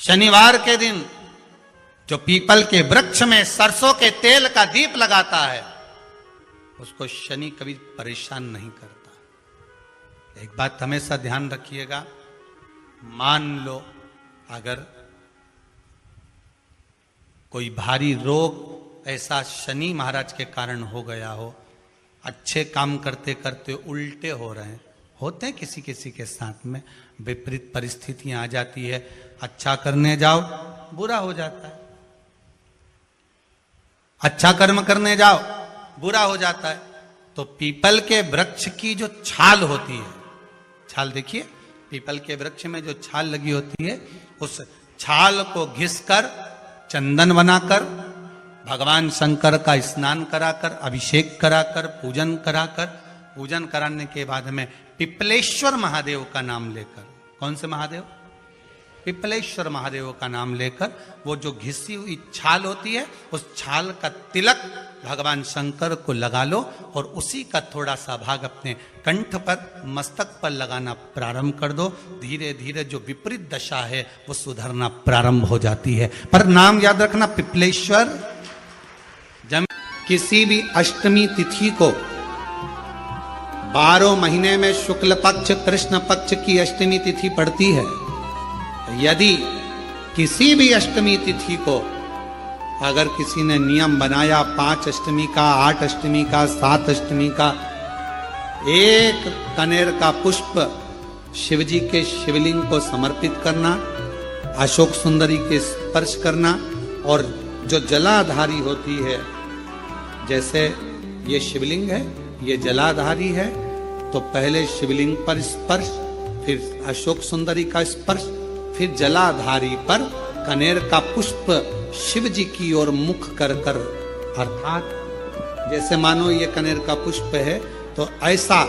शनिवार के दिन जो पीपल के वृक्ष में सरसों के तेल का दीप लगाता है उसको शनि कभी परेशान नहीं करता। एक बात हमेशा ध्यान रखिएगा, मान लो अगर कोई भारी रोग ऐसा शनि महाराज के कारण हो गया हो, अच्छे काम करते करते उल्टे हो रहे हैं, होते हैं किसी किसी के साथ में, विपरीत परिस्थितियां आ जाती है, अच्छा करने जाओ बुरा हो जाता है, अच्छा कर्म करने जाओ बुरा हो जाता है। तो पीपल के वृक्ष की जो छाल होती है, छाल देखिए, पीपल के वृक्ष में जो छाल लगी होती है, उस छाल को घिसकर चंदन बनाकर भगवान शंकर का स्नान कराकर, अभिषेक कराकर, पूजन कराकर, पूजन कराने के बाद में पिपलेश्वर महादेव का नाम लेकर, कौन से महादेव? पिपलेश्वर महादेव का नाम लेकर वो जो घिसी हुई छाल होती है उस छाल का तिलक भगवान शंकर को लगा लो और उसी का थोड़ा सा भाग अपने कंठ पर, मस्तक पर लगाना प्रारंभ कर दो। धीरे धीरे जो विपरीत दशा है वो सुधरना प्रारंभ हो जाती है। पर नाम याद रखना, पिपलेश्वर। जब किसी भी अष्टमी तिथि को 12 महीने में शुक्ल पक्ष कृष्ण पक्ष की अष्टमी तिथि पड़ती है, यदि किसी भी अष्टमी तिथि को अगर किसी ने नियम बनाया 5 अष्टमी का, 8 अष्टमी का, 7 अष्टमी का, एक कनेर का पुष्प शिव जी के शिवलिंग को समर्पित करना, अशोक सुंदरी के स्पर्श करना, और जो जलाधारी होती है, जैसे ये शिवलिंग है, ये जलाधारी है, तो पहले शिवलिंग पर स्पर्श, फिर अशोक सुंदरी का स्पर्श, फिर जलाधारी पर कनेर का पुष्प शिव जी की ओर मुख कर कर, अर्थात जैसे मानो ये कनेर का पुष्प है तो ऐसा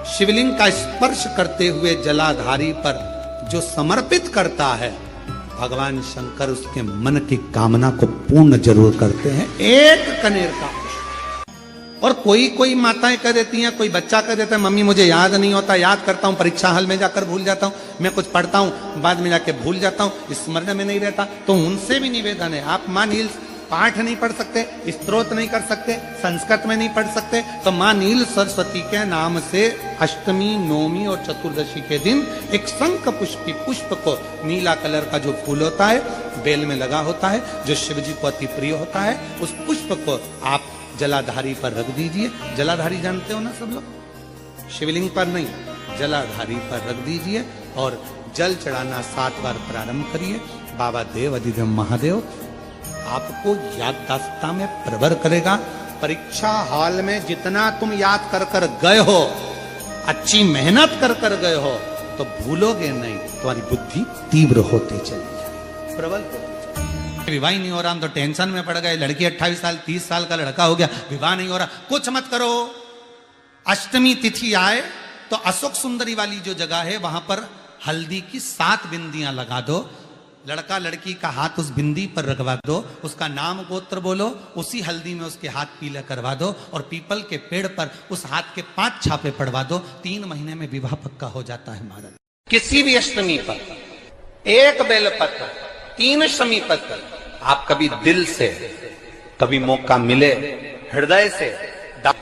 शिवलिंग का स्पर्श करते हुए जलाधारी पर जो समर्पित करता है, भगवान शंकर उसके मन की कामना को पूर्ण जरूर करते हैं। एक कनेर का पुष्प। और कोई कोई माताएं कह देती हैं, कोई बच्चा कह देता है, मम्मी मुझे याद नहीं होता, याद करता हूं परीक्षा हॉल में जाकर भूल जाता हूं, मैं कुछ पढ़ता हूं बाद में जाके भूल जाता हूं, स्मरण में नहीं रहता। तो उनसे भी निवेदन है, आप मां नील पाठ नहीं पढ़ सकते, स्तोत्र नहीं कर सकते, संस्कृत में नहीं पढ़ सकते, तो मां नील सरस्वती के नाम से अष्टमी, नवमी और चतुर्दशी के दिन एक शंख पुष्पी पुष्प को, नीला कलर का जो फूल होता है, बेल में लगा होता है, जो शिव जी को अति प्रिय होता है, उस पुष्प को आप जलाधारी पर रख दीजिए। जलाधारी जानते हो ना सब लोग, शिवलिंग पर नहीं, जलाधारी पर रख दीजिए और जल चढ़ाना 7 बार प्रारंभ करिए। बाबा देव अधिदेव महादेव आपको याददाश्तता में प्रवर करेगा। परीक्षा हॉल में जितना तुम याद कर कर गए हो, अच्छी मेहनत कर कर गए हो, तो भूलोगे नहीं, तुम्हारी बुद्धि तीव्र होती चली जाए, प्रबल होती। विवाह नहीं हो रहा, हम तो टेंशन में पड़ गए, लड़की 28 साल 30 साल का लड़का हो गया, विवाह नहीं हो रहा, कुछ मत करो। अष्टमी तिथि आए तो अशोक सुंदरी वाली जो जगह है वहां पर हल्दी की 7 बिंदियां लगा दो, लड़का लड़की का हाथ उस बिंदी पर रखवा दो, उसका नाम गोत्र बोलो, उसी हल्दी में उसके हाथ पीला करवा दो और पीपल के पेड़ पर उस हाथ के 5 छापे पड़वा दो। 3 महीने में विवाह पक्का हो जाता है महाराज। किसी भी अष्टमी पर 1 बेलपत्र, 3 शमी पत्र, आप कभी दिल से, कभी मौका मिले हृदय से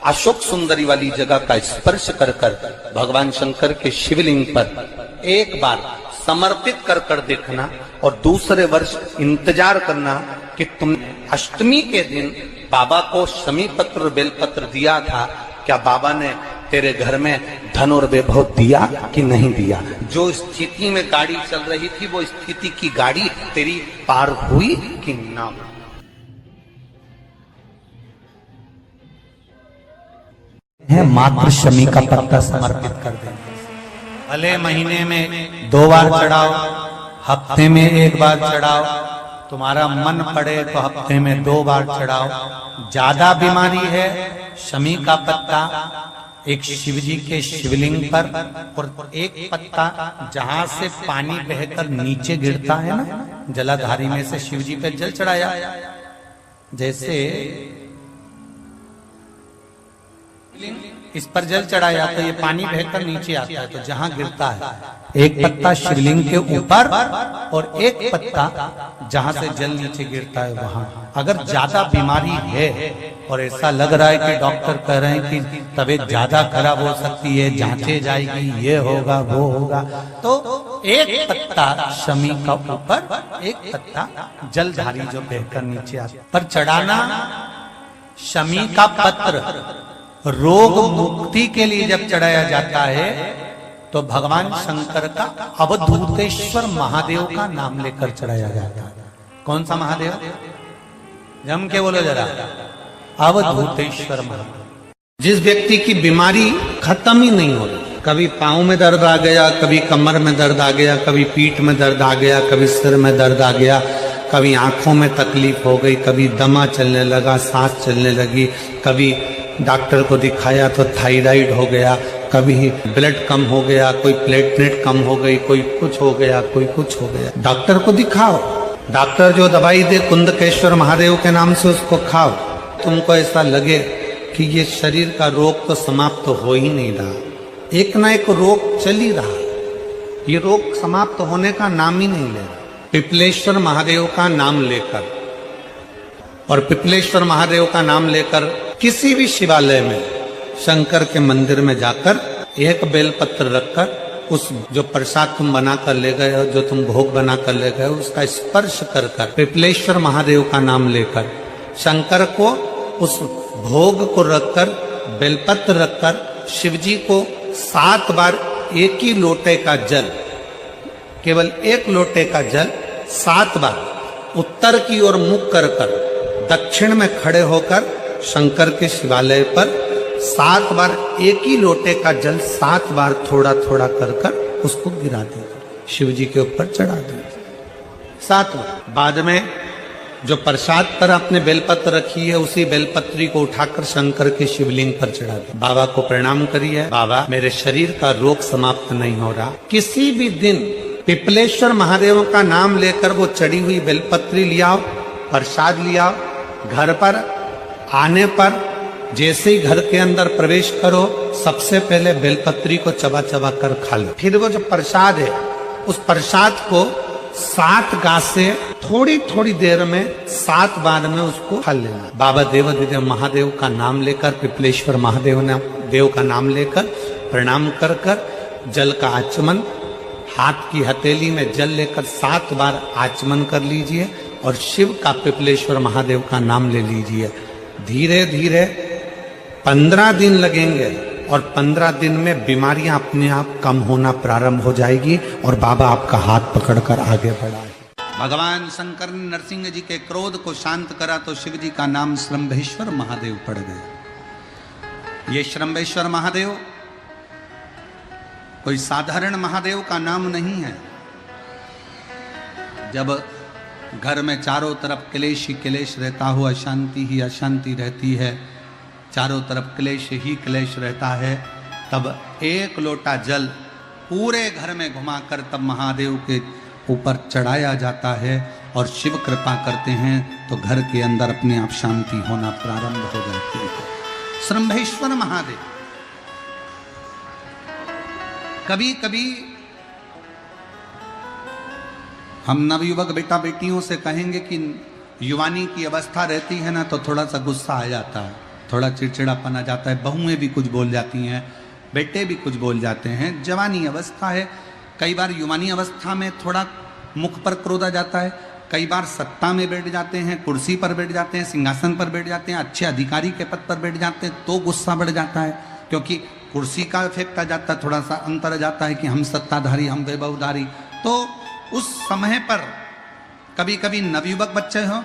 अशोक सुंदरी वाली जगह का स्पर्श कर कर भगवान शंकर के शिवलिंग पर एक बार समर्पित कर कर देखना, और दूसरे वर्ष इंतजार करना कि तुम अष्टमी के दिन बाबा को शमी पत्र बेलपत्र दिया था, क्या बाबा ने तेरे घर में धन और वैभव दिया कि नहीं दिया? जो स्थिति में गाड़ी चल रही थी वो स्थिति की गाड़ी तेरी पार हुई कि ना हुई? है मात्र शमी का पत्ता समर्पित कर देंगे। भले महीने में 2 बार चढ़ाओ, हफ्ते में 1 बार चढ़ाओ, तुम्हारा मन पड़े तो हफ्ते में 2 बार चढ़ाओ। ज्यादा बीमारी है, शमी का पत्ता एक शिवजी के शिवलिंग पर, और एक पत्ता जहां से पानी बहकर नीचे गिरता है ना, जलाधारी में से शिवजी पे जल चढ़ाया, जैसे इस पर जल चढ़ाया तो ये पानी बहकर नीचे आता है, तो जहां गिरता है एक पत्ता शिवलिंग के ऊपर और एक पत्ता जहां से जल नीचे गिरता है वहां। अगर ज्यादा बीमारी है और ऐसा लग रहा है कि डॉक्टर कह रहे हैं कि तबीयत ज्यादा खराब हो सकती है, जांचे जाएगी, ये होगा वो होगा, तो एक पत्ता शमी का ऊपर, एक पत्ता जलधारी जो बहकर नीचे आता पर चढ़ाना। शमी का पत्र रोग मुक्ति के लिए जब चढ़ाया जाता है तो भगवान शंकर का अवधूतेश्वर महादेव का नाम लेकर चढ़ाया जाता है। कौन सा महादेव? जम के बोलो जरा, अवधूतेश्वर महादेव। जिस व्यक्ति की बीमारी खत्म ही नहीं हो रही, कभी पांव में दर्द आ गया, कभी कमर में दर्द आ गया, कभी पीठ में दर्द आ गया, कभी सिर में दर्द आ गया, कभी आंखों में तकलीफ हो गई, कभी दमा चलने लगा, सांस चलने लगी, कभी डॉक्टर को दिखाया तो थायराइड हो गया, कभी ब्लड कम हो गया, कोई प्लेटलेट कम हो गई, कोई कुछ हो गया, कोई कुछ हो गया। डॉक्टर को दिखाओ, डॉक्टर जो दवाई दे कुंदकेश्वर महादेव के नाम से उसको खाओ। तुमको ऐसा लगे कि ये शरीर का रोग तो समाप्त हो ही नहीं रहा, एक ना एक रोग चल ही रहा, ये रोग समाप्त होने का नाम ही नहीं ले रहा। पिपलेश्वर महादेव का नाम लेकर, और पिपलेश्वर महादेव का नाम लेकर किसी भी शिवालय में, शंकर के मंदिर में जाकर एक बेलपत्र रखकर उस जो प्रसाद तुम बना कर ले गए हो, जो तुम भोग बना कर ले गए हो, उसका स्पर्श कर कर पिपलेश्वर महादेव का नाम लेकर शंकर को उस भोग को रखकर, बेलपत्र रखकर शिवजी को 7 बार एक ही लोटे का जल, केवल एक लोटे का जल 7 बार उत्तर की ओर मुख कर कर दक्षिण में खड़े होकर शंकर के शिवालय पर 7 बार एक ही लोटे का जल 7 बार थोड़ा थोड़ा कर कर उसको गिरा देगा, शिव जी के ऊपर चढ़ा देगा 7 बार। बाद में जो प्रसाद पर आपने बेलपत्र रखी है उसी बेलपत्री को उठाकर शंकर के शिवलिंग पर चढ़ा दे। बाबा को प्रणाम करिए, बाबा मेरे शरीर का रोग समाप्त नहीं हो रहा। किसी भी दिन पिपलेश्वर महादेव का नाम लेकर वो चढ़ी हुई बेलपत्री लियाओ, प्रसाद लियाओ, घर पर आने पर जैसे ही घर के अंदर प्रवेश करो सबसे पहले बेलपत्री को चबा चबा कर खा लो। फिर वो जो प्रसाद है उस प्रसाद को 7 गांठ से थोड़ी थोड़ी देर में 7 बार में उसको खा लेना। बाबा देवाधिदेव महादेव का नाम लेकर, पिपलेश्वर महादेव देव का नाम लेकर प्रणाम कर कर जल का आचमन, हाथ की हथेली में जल लेकर 7 बार आचमन कर लीजिए और शिव का पिपलेश्वर महादेव का नाम ले लीजिए। धीरे धीरे 15 दिन लगेंगे और 15 दिन में बीमारियां अपने आप कम होना प्रारंभ हो जाएगी और बाबा आपका हाथ पकड़कर आगे बढ़ाए। भगवान शंकर ने नरसिंह जी के क्रोध को शांत करा तो शिव जी का नाम श्रंभेश्वर महादेव पड़ गया। ये श्रंभेश्वर महादेव कोई साधारण महादेव का नाम नहीं है। जब घर में चारों तरफ क्लेश ही क्लेश रहता हो, अशांति ही अशांति रहती है, चारों तरफ क्लेश ही क्लेश रहता है, तब एक लोटा जल पूरे घर में घुमाकर तब महादेव के ऊपर चढ़ाया जाता है और शिव कृपा करते हैं तो घर के अंदर अपने आप शांति होना प्रारंभ हो जाती है। श्रंभेश्वर महादेव। कभी कभी हम नवयुवक बेटा बेटियों से कहेंगे कि युवानी की अवस्था रहती है ना तो थोड़ा सा गुस्सा आ जाता है, थोड़ा चिड़चिड़ापन आ जाता है, बहुएं भी कुछ बोल जाती हैं, बेटे भी कुछ बोल जाते हैं। जवानी अवस्था है, कई बार युवानी अवस्था में थोड़ा मुख पर क्रोध आ जाता है, कई बार सत्ता में बैठ जाते हैं, कुर्सी पर बैठ जाते हैं, सिंहासन पर बैठ जाते हैं, अच्छे अधिकारी के पद पर बैठ जाते हैं तो गुस्सा बढ़ जाता है, क्योंकि कुर्सी का इफेक्ट आ जाता है, थोड़ा सा अंतर आ जाता है कि हम सत्ताधारी, हम वैभवधारी। तो उस समय पर कभी कभी नवयुवक बच्चे हों,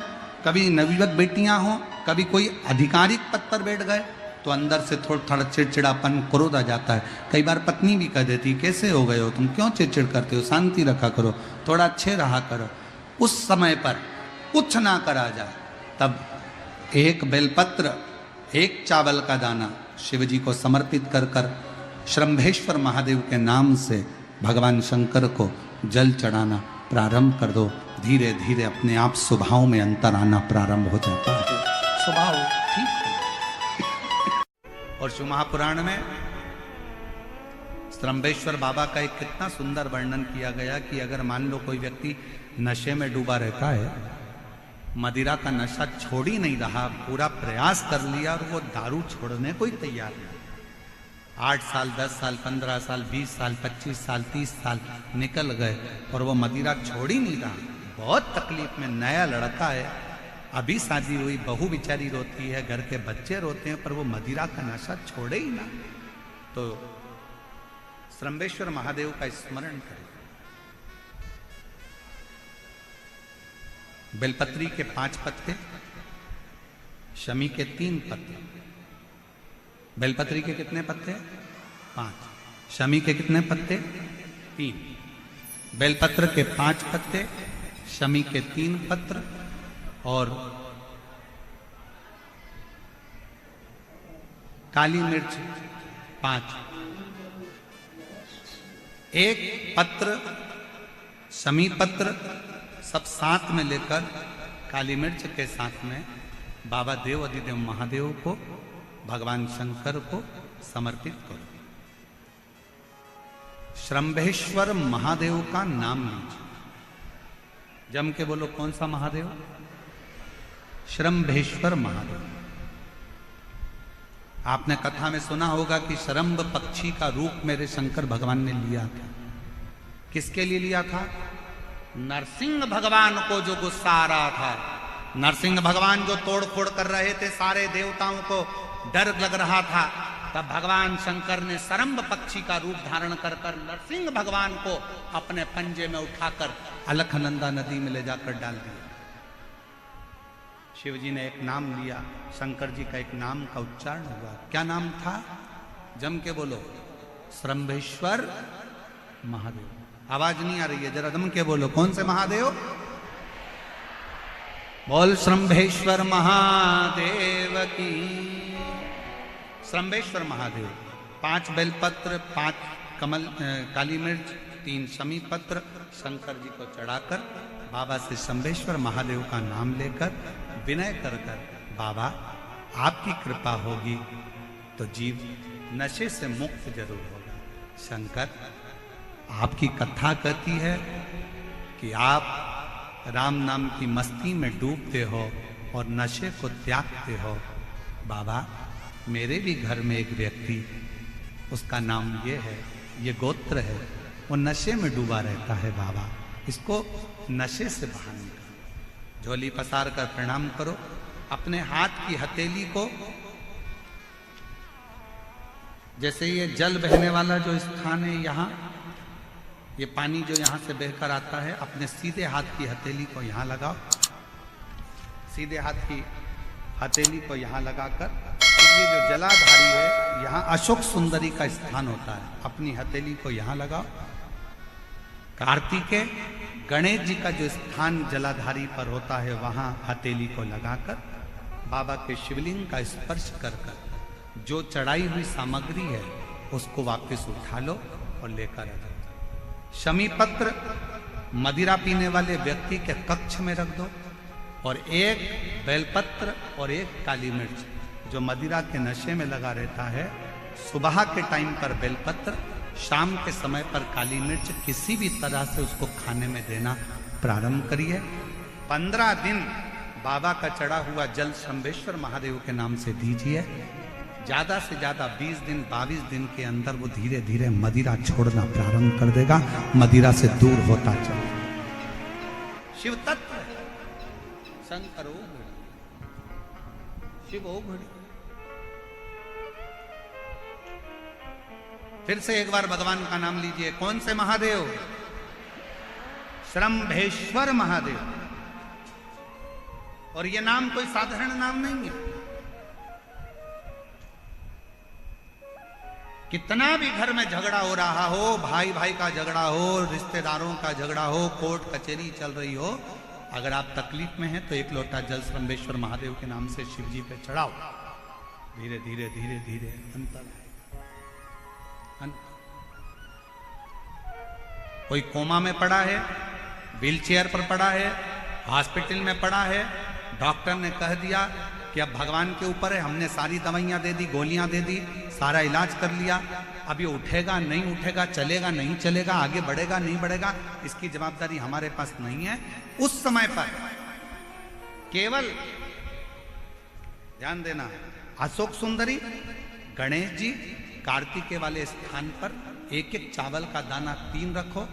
कभी नवयुवक बेटियां हों, कभी कोई आधिकारिक पद पर बैठ गए तो अंदर से थोड़ा चिड़चिड़ापन क्रोध आ जाता है। कई बार पत्नी भी कह देती कैसे हो गए हो तुम, क्यों चिड़चिड़ करते हो, शांति रखा करो, थोड़ा अच्छे रहा करो। उस समय पर कुछ ना करा जाए तब एक बेलपत्र, एक चावल का दाना शिव जी को समर्पित कर कर श्रंभेश्वर महादेव के नाम से भगवान शंकर को जल चढ़ाना प्रारंभ कर दो। धीरे धीरे अपने आप स्वभाव में अंतर आना प्रारंभ हो जाता है, स्वभाव ठीक है। और शिव महापुराण में श्रम्भेश्वर बाबा का एक कितना सुंदर वर्णन किया गया कि अगर मान लो कोई व्यक्ति नशे में डूबा रहता है, मदिरा का नशा छोड़ ही नहीं रहा, पूरा प्रयास कर लिया और वो दारू छोड़ने को ही तैयार नहीं, 8 साल 10 साल 15 साल 20 साल 25 साल 30 साल निकल गए और वो मदिरा छोड़ ही नहीं रहा, बहुत तकलीफ में। नया लड़का है, अभी शादी हुई, बहू बेचारी रोती है, घर के बच्चे रोते हैं, पर वो मदिरा का नशा छोड़े ही ना। तो श्रम्भेश्वर महादेव का स्मरण करें। बेलपत्री के 5 पत्ते, शमी के 3 पत्ते। बेलपत्री के कितने पत्ते? 5। शमी के कितने पत्ते? 3। बेलपत्र के 5 पत्ते, शमी के 3 पत्र और काली मिर्च 5। एक पत्र, शमी पत्र सब साथ में लेकर काली मिर्च के साथ में बाबा देव अधिदेव महादेव को, भगवान शंकर को समर्पित करो। श्रम्भेश्वर महादेव का नाम लीजिए, जम के बोलो। कौन सा महादेव? श्रम्भेश्वर महादेव। आपने कथा में सुना होगा कि शरम्भ पक्षी का रूप मेरे शंकर भगवान ने लिया था। किसके लिए लिया था? नरसिंह भगवान को जो गुस्सा आ रहा था, नरसिंह भगवान जो तोड़ फोड़ कर रहे थे, सारे देवताओं को डर लग रहा था, तब भगवान शंकर ने शरम्भ पक्षी का रूप धारण कर नरसिंह भगवान को अपने पंजे में उठाकर अलकनंदा नदी में ले जाकर डाल दिया। शिव जी ने एक नाम लिया, शंकर जी का एक नाम का उच्चारण हुआ। क्या नाम था? जम के बोलो। श्रम्भेश्वर महादेव। आवाज नहीं आ रही है, जरा जम के बोलो। कौन से महादेव? बोल श्रम्भेश्वर महादेव की। श्रम्भेश्वर महादेव। 5 बेलपत्र, 5 कमल काली मिर्च, 3 शमी पत्र शंकर जी को चढ़ाकर बाबा से श्रम्भेश्वर महादेव का नाम लेकर विनय कर बाबा आपकी कृपा होगी तो जीव नशे से मुक्त जरूर होगा। शंकर, आपकी कथा कहती है कि आप राम नाम की मस्ती में डूबते हो और नशे को त्यागते हो। बाबा, मेरे भी घर में एक व्यक्ति, उसका नाम ये है, ये गोत्र है, वो नशे में डूबा रहता है। बाबा, इसको नशे से बाहर निकालो। झोली पसार कर प्रणाम करो। अपने हाथ की हथेली को, जैसे ये जल बहने वाला जो स्थान है, यहाँ ये पानी जो यहाँ से बहकर आता है, अपने सीधे हाथ की हथेली को यहाँ लगाओ। सीधे हाथ की हथेली को यहाँ लगाकर, ये जो जलाधारी है, यहाँ अशोक सुंदरी का स्थान होता है, अपनी हथेली को यहाँ लगाओ। कार्तिकेय गणेश जी का जो स्थान जलाधारी पर होता है, वहाँ हथेली को लगाकर बाबा के शिवलिंग का स्पर्श कर कर जो चढ़ाई हुई सामग्री है उसको वापस उठा लो और लेकर आ जाओ। शमी पत्र मदिरा पीने वाले व्यक्ति के कक्ष में रख दो, और एक बेलपत्र और एक काली मिर्च जो मदिरा के नशे में लगा रहता है, सुबह के टाइम पर बेलपत्र, शाम के समय पर काली मिर्च, किसी भी तरह से उसको खाने में देना प्रारंभ करिए। 15 दिन बाबा का चढ़ा हुआ जल श्रम्भेश्वर महादेव के नाम से दीजिए। ज्यादा से ज्यादा 20 दिन 22 दिन के अंदर वो धीरे धीरे मदिरा छोड़ना प्रारंभ कर देगा, मदिरा से दूर होता चले। शिव तत्व शंकर ओ घड़ी, शिव ओ घड़ी। फिर से एक बार भगवान का नाम लीजिए। कौन से महादेव? श्रम्भेश्वर महादेव। और ये नाम कोई साधारण नाम नहीं है। कितना भी घर में झगड़ा हो रहा हो, भाई भाई का झगड़ा हो, रिश्तेदारों का झगड़ा हो, कोर्ट कचहरी चल रही हो, अगर आप तकलीफ में हैं तो एक लोटा जल श्रम्भेश्वर महादेव के नाम से शिव जी पे चढ़ाओ। धीरे धीरे धीरे धीरे अंतर। कोई कोमा में पड़ा है, व्हीलचेयर पर पड़ा है, हॉस्पिटल में पड़ा है, डॉक्टर ने कह दिया कि अब भगवान के ऊपर है, हमने सारी दवाइयां दे दी, गोलियां दे दी, सारा इलाज कर लिया, अब ये उठेगा नहीं उठेगा, चलेगा नहीं चलेगा, आगे बढ़ेगा नहीं बढ़ेगा, इसकी जवाबदारी हमारे पास नहीं है। उस समय पर केवल ध्यान देना, अशोक सुंदरी, गणेश जी, कार्तिकेय वाले स्थान पर एक एक चावल का दाना 3 रखो।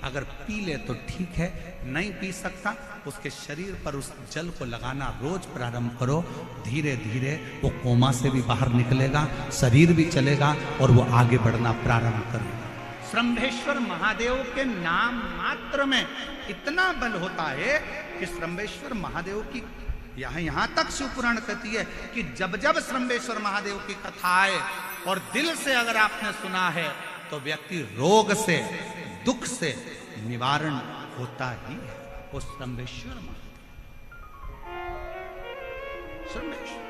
अगर पी ले तो ठीक है, नहीं पी सकता उसके शरीर पर उस जल को लगाना रोज प्रारंभ करो। धीरे धीरे वो कोमा से भी बाहर निकलेगा, शरीर भी चलेगा और वो आगे बढ़ना प्रारंभ करेगा। श्रंभेश्वर महादेव के नाम मात्र में इतना बल होता है कि श्रंभेश्वर महादेव की यहां तक शिवपुराण कहती है कि जब जब श्रंभेश्वर महादेव की कथा आए और दिल से अगर आपने सुना है तो व्यक्ति रोग से, दुख से निवारण होता ही है। वो श्रंभेश्वर महादेव, श्रंभेश्वर।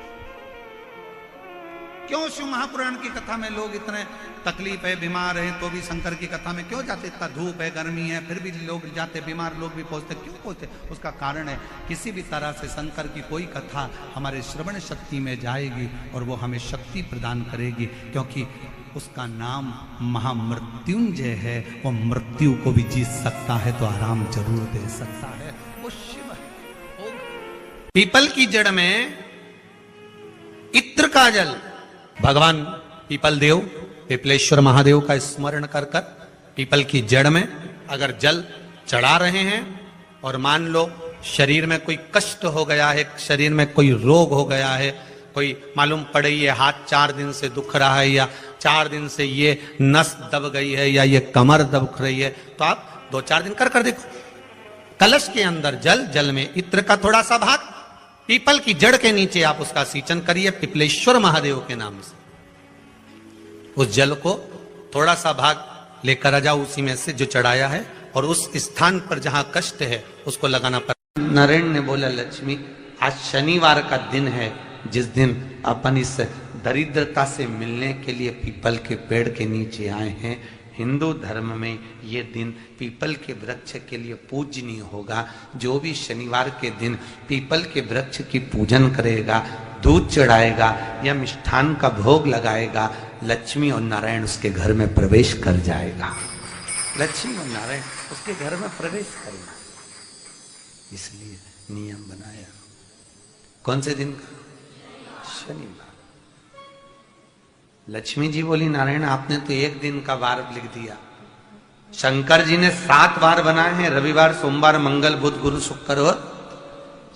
क्यों शिव महापुराण की कथा में लोग इतने तकलीफ है, बीमार हैं तो भी शंकर की कथा में क्यों जाते? इतना धूप है, गर्मी है, फिर भी लोग जाते, बीमार लोग भी पहुंचते, क्यों पहुंचते? उसका कारण है किसी भी तरह से शंकर की कोई कथा हमारे श्रवण शक्ति में जाएगी और वो हमें शक्ति प्रदान करेगी, क्योंकि उसका नाम महामृत्युंजय है। वो मृत्यु को भी जीत सकता है तो आराम जरूर दे सकता है, वो शिव है। पीपल की जड़ में इत्र का जल, भगवान पीपल देव, पिपलेश्वर महादेव का स्मरण कर कर पीपल की जड़ में अगर जल चढ़ा रहे हैं और मान लो शरीर में कोई कष्ट हो गया है, शरीर में कोई रोग हो गया है, कोई मालूम पड़े ये हाथ 4 दिन से दुख रहा है या 4 दिन से ये नस दब गई है या ये कमर दब रही है, तो आप 2-4 दिन कर कर देखो। कलश के अंदर जल, जल में इत्र का थोड़ा सा भाग, पीपल की जड़ के नीचे आप उसका सिंचन करिए पिपलेश्वर महादेव के नाम से। उस जल को थोड़ा सा भाग लेकर आ जाओ उसी में से जो चढ़ाया है, और उस स्थान पर जहां कष्ट है उसको लगाना पड़ेगा। नारायण ने बोला, लक्ष्मी आज शनिवार का दिन है जिस दिन अपन इस दरिद्रता से मिलने के लिए पीपल के पेड़ के नीचे आए हैं। हिंदू धर्म में ये दिन पीपल के वृक्ष के लिए पूजनीय होगा। जो भी शनिवार के दिन पीपल के वृक्ष की पूजन करेगा, दूध चढ़ाएगा या मिष्ठान का भोग लगाएगा, लक्ष्मी और नारायण उसके घर में प्रवेश कर जाएगा। लक्ष्मी और नारायण उसके घर में प्रवेश करेगा, इसलिए नियम बनाया। कौन से दिन का? शनिवार। लक्ष्मी जी बोली, नारायण आपने तो 1 दिन का वार लिख दिया, शंकर जी ने 7 वार बनाए हैं, रविवार, सोमवार, मंगल, बुध, गुरु, शुक्र और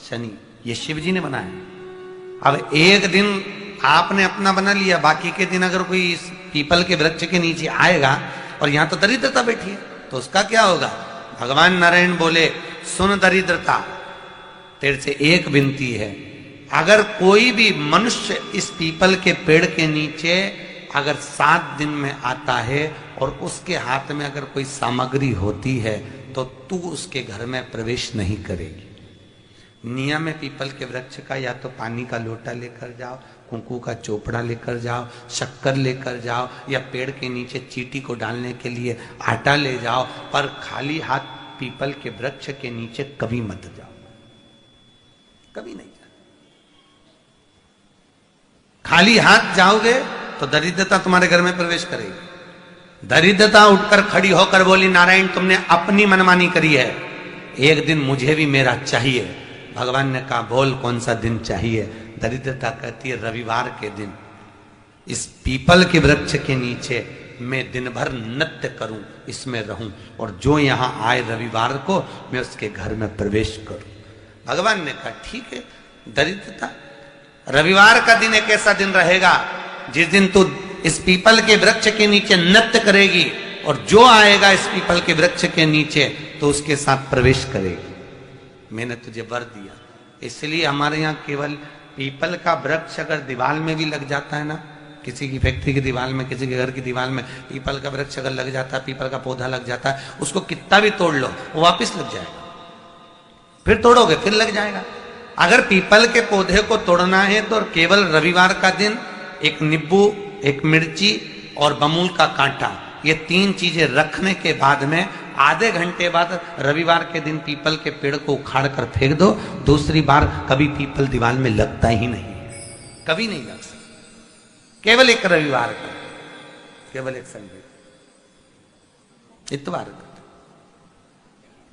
शनि, ये शिव जी ने बनाया। अब 1 दिन आपने अपना बना लिया, बाकी के दिन अगर कोई इस पीपल के वृक्ष के नीचे आएगा और यहां तो दरिद्रता बैठी है तो उसका क्या होगा? भगवान नारायण बोले, सुन दरिद्रता, तेरे से एक विनती है, अगर कोई भी मनुष्य इस पीपल के पेड़ के नीचे अगर 7 दिन में आता है और उसके हाथ में अगर कोई सामग्री होती है तो तू उसके घर में प्रवेश नहीं करेगी। नियम है पीपल के वृक्ष का, या तो पानी का लोटा लेकर जाओ, कुंकू का चोपड़ा लेकर जाओ, शक्कर लेकर जाओ, या पेड़ के नीचे चींटी को डालने के लिए आटा ले जाओ, पर खाली हाथ पीपल के वृक्ष के नीचे कभी मत जाओ, कभी नहीं। खाली हाथ जाओगे तो दरिद्रता तुम्हारे घर में प्रवेश करेगी। दरिद्रता उठकर खड़ी होकर बोली, नारायण तुमने अपनी मनमानी करी है, एक दिन मुझे भी मेरा चाहिए। भगवान ने कहा, बोल कौन सा दिन चाहिए? दरिद्रता कहती है, रविवार के दिन इस पीपल के वृक्ष के नीचे मैं दिन भर नृत्य करूं, इसमें रहूं, और जो यहां आए रविवार को मैं उसके घर में प्रवेश करूं। भगवान ने कहा, ठीक है। दरिद्रता, रविवार का दिन एक ऐसा दिन रहेगा जिस दिन तू इस पीपल के वृक्ष के नीचे नृत्य करेगी और जो आएगा इस पीपल के वृक्ष के नीचे तो उसके साथ प्रवेश करेगी। मैंने तुझे वर दिया। इसलिए हमारे यहाँ केवल पीपल का वृक्ष अगर दीवार में भी लग जाता है ना, किसी की फैक्ट्री की दीवार में, किसी के घर की दीवार में पीपल का वृक्ष अगर लग जाता है, पीपल का पौधा लग जाता है, उसको कितना भी तोड़ लो वो वापिस लग जाएगा, फिर तोड़ोगे फिर लग जाएगा। अगर पीपल के पौधे को तोड़ना है तो केवल रविवार का दिन एक नींबू, एक मिर्ची और बमूल का कांटा, ये 3 चीजें रखने के बाद में आधे घंटे बाद रविवार के दिन पीपल के पेड़ को उखाड़ कर फेंक दो, दूसरी बार कभी पीपल दीवार में लगता ही नहीं, कभी नहीं लग सकता। केवल एक रविवार का, केवल एक संडे, इतवार का।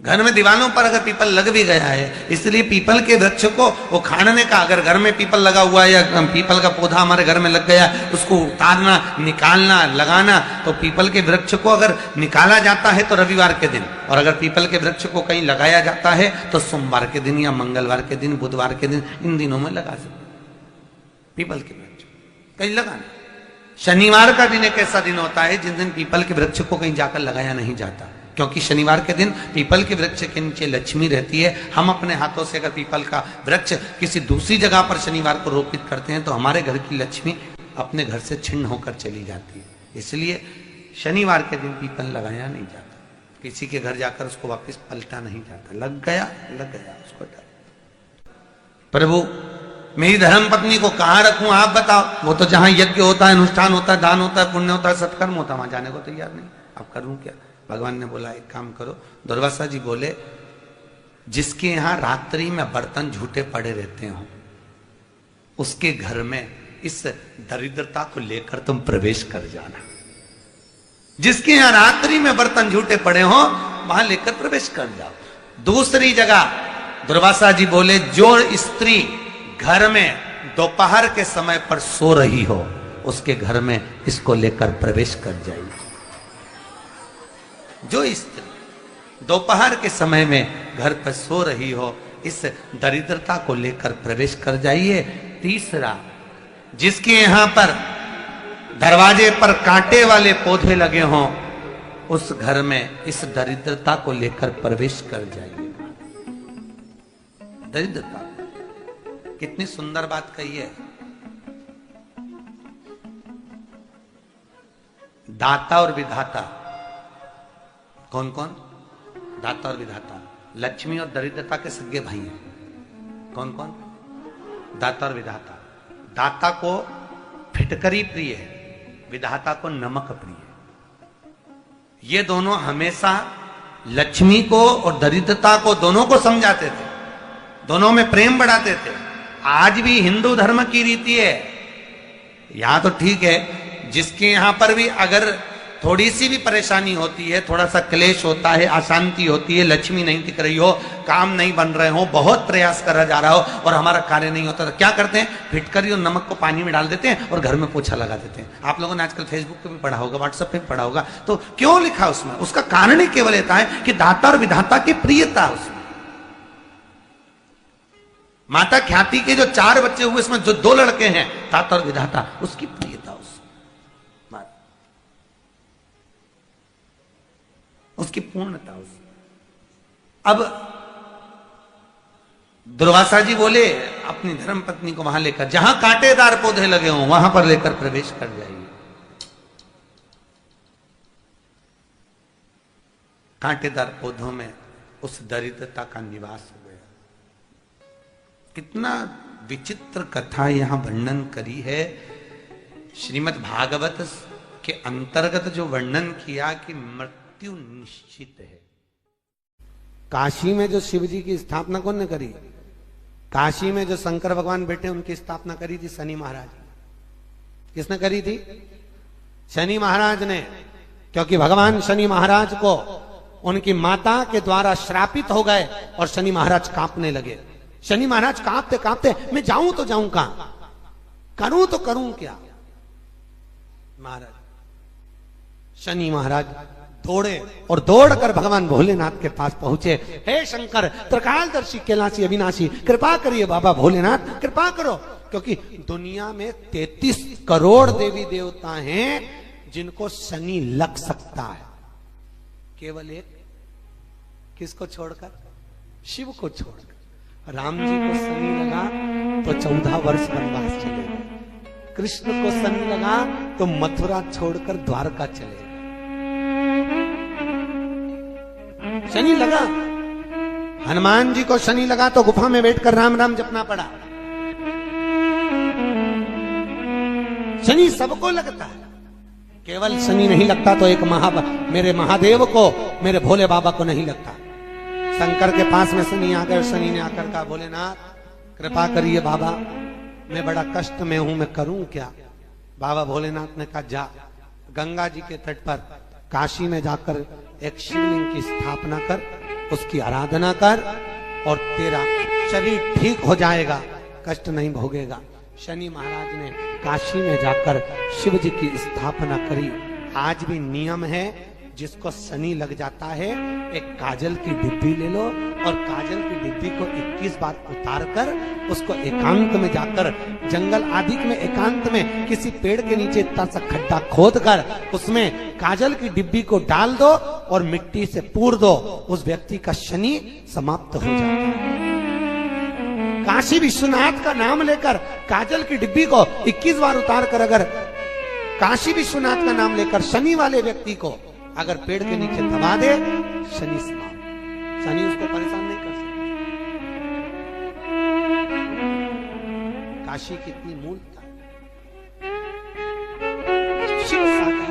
घर में दीवानों पर अगर पीपल लग भी गया है, इसलिए पीपल के वृक्ष को उखाड़ने का, अगर घर में पीपल लगा हुआ है या पीपल का पौधा हमारे घर में लग गया, उसको उतारना, निकालना, लगाना, तो पीपल के वृक्ष को अगर निकाला जाता है तो रविवार के दिन, और अगर पीपल के वृक्ष को कहीं लगाया जाता है तो सोमवार के दिन या मंगलवार के दिन, बुधवार के दिन, इन दिनों में लगा सकते पीपल के वृक्ष कहीं लगाना। शनिवार का दिन एक ऐसा दिन होता है जिस दिन पीपल के वृक्ष को कहीं जाकर लगाया नहीं जाता, क्योंकि शनिवार के दिन पीपल के वृक्ष के नीचे लक्ष्मी रहती है। हम अपने हाथों से अगर पीपल का वृक्ष किसी दूसरी जगह पर शनिवार को रोपित करते हैं तो हमारे घर की लक्ष्मी अपने घर से छिन्न होकर चली जाती है। इसलिए शनिवार के दिन पीपल लगाया नहीं जाता, किसी के घर जाकर उसको वापस पलटा नहीं जाता। लग गया उसको डर। प्रभु मेरी धर्म पत्नी को कहाँ रखूं आप बताओ? वो तो जहां यज्ञ होता है, अनुष्ठान होता है, दान होता है, पुण्य होता है, सत्कर्म होता है, वहां जाने को तैयार नहीं। अब करूं क्या? भगवान ने बोला एक काम करो। दुर्वासा जी बोले जिसके यहां रात्रि में बर्तन झूठे पड़े रहते हो उसके घर में इस दरिद्रता को लेकर तुम प्रवेश कर जाना। जिसके यहां रात्रि में बर्तन झूठे पड़े हो वहां लेकर प्रवेश कर जाओ। दूसरी जगह दुर्वासा जी बोले जो स्त्री घर में दोपहर के समय पर सो रही हो उसके घर में इसको लेकर प्रवेश कर जाइए। जो स्त्री दोपहर के समय में घर पर सो रही हो इस दरिद्रता को लेकर प्रवेश कर जाइए। तीसरा, जिसके यहां पर दरवाजे पर कांटे वाले पौधे लगे हों उस घर में इस दरिद्रता को लेकर प्रवेश कर जाइए। दरिद्रता, कितनी सुंदर बात कही है। दाता और विधाता, कौन कौन? दाता और विधाता। लक्ष्मी और दरिद्रता के सगे भाई हैं। कौन कौन? दाता और विधाता। दाता को फिटकरी प्रिय है, विधाता को नमक प्रिय है। ये दोनों हमेशा लक्ष्मी को और दरिद्रता को दोनों को समझाते थे, दोनों में प्रेम बढ़ाते थे। आज भी हिंदू धर्म की रीति है। यहां तो ठीक है, जिसके यहां पर भी अगर थोड़ी सी भी परेशानी होती है, थोड़ा सा क्लेश होता है, अशांति होती है, लक्ष्मी नहीं टिक रही हो, काम नहीं बन रहे हो, बहुत प्रयास करा जा रहा हो और हमारा कार्य नहीं होता, तो क्या करते हैं? फिटकरी और नमक को पानी में डाल देते हैं और घर में पोछा लगा देते हैं। आप लोगों ने आजकल फेसबुक पे भी पढ़ा होगा, व्हाट्सएप पे भी पढ़ा होगा। तो क्यों लिखा उसमें? उसका कारण ही केवल रहता है कि दाता और विधाता की प्रियता उसमें। माता ख्याति के जो 4 बच्चे हुए उसमें जो 2 लड़के हैं दाता और विधाता, उसकी प्रियता उसकी पूर्णता उस। अब दुर्वासा जी बोले अपनी धर्म पत्नी को वहां लेकर, जहां कांटेदार पौधे लगे हों वहां पर लेकर प्रवेश कर जाइए। कांटेदार पौधों में उस दरिद्रता का निवास हो गया। कितना विचित्र कथा यहां वर्णन करी है। श्रीमद् भागवत के अंतर्गत जो वर्णन किया कि मृत्यु निश्चित है। काशी में जो शिव जी की स्थापना कौन ने करी? काशी में जो शंकर भगवान बैठे उनकी स्थापना करी थी शनि महाराज। किसने करी थी? शनि महाराज ने। क्योंकि भगवान शनि महाराज को उनकी माता के द्वारा श्रापित हो गए और शनि महाराज कांपने लगे। शनि महाराज कांपते कांपते मैं जाऊं तो जाऊं कहां, करूं तो करूं क्या? महाराज शनि महाराज दौड़े और दौड़कर भगवान भोलेनाथ के पास पहुंचे। हे शंकर, त्रिकालदर्शी, कैलाशी, अविनाशी, कृपा करिए बाबा भोलेनाथ, कृपा करो। क्योंकि दुनिया में 33 करोड़ देवी देवता हैं जिनको शनि लग सकता है, केवल एक किसको छोड़कर? शिव को छोड़कर। राम जी को शनि लगा तो 14 वर्ष वनवास चले गए। कृष्ण को शनि लगा तो मथुरा छोड़कर द्वारका चले गए। शनि लगा। हनुमान जी को शनि लगा तो गुफा में बैठकर राम राम जपना पड़ा। शनि सबको लगता है। केवल शनि नहीं लगता तो एक मेरे महादेव को, मेरे भोले बाबा को नहीं लगता। शंकर के पास में शनि आ गए, शनि ने आकर कहा भोलेनाथ कृपा करिए बाबा, मैं बड़ा कष्ट में हूं, मैं करूं क्या? बाबा भोलेनाथ ने कहा जा गंगा जी के तट पर काशी में जाकर एक शिवलिंग की स्थापना कर, उसकी आराधना कर और तेरा शरीर ठीक हो जाएगा, कष्ट नहीं भोगेगा। शनि महाराज ने काशी में जाकर शिव जी की स्थापना करी। आज भी नियम है, जिसको शनि लग जाता है एक काजल की डिब्बी ले लो और काजल की डिब्बी को 21 बार उतार कर उसको एकांत में जाकर, जंगल आदि में एकांत में किसी पेड़ के नीचे इतना सा खड्डा खोद कर उसमें काजल की डिब्बी को डाल दो और मिट्टी से पूर दो, उस व्यक्ति का शनि समाप्त हो जाता है। काशी विश्वनाथ का नाम लेकर काजल की डिब्बी को 21 बार उतार कर अगर काशी विश्वनाथ का नाम लेकर शनि वाले व्यक्ति को अगर पेड़ के नीचे दबा दे, शनि समाप्त, शनि उसको परेशान नहीं कर सकता। काशी कितनी मूलता, शिव सागर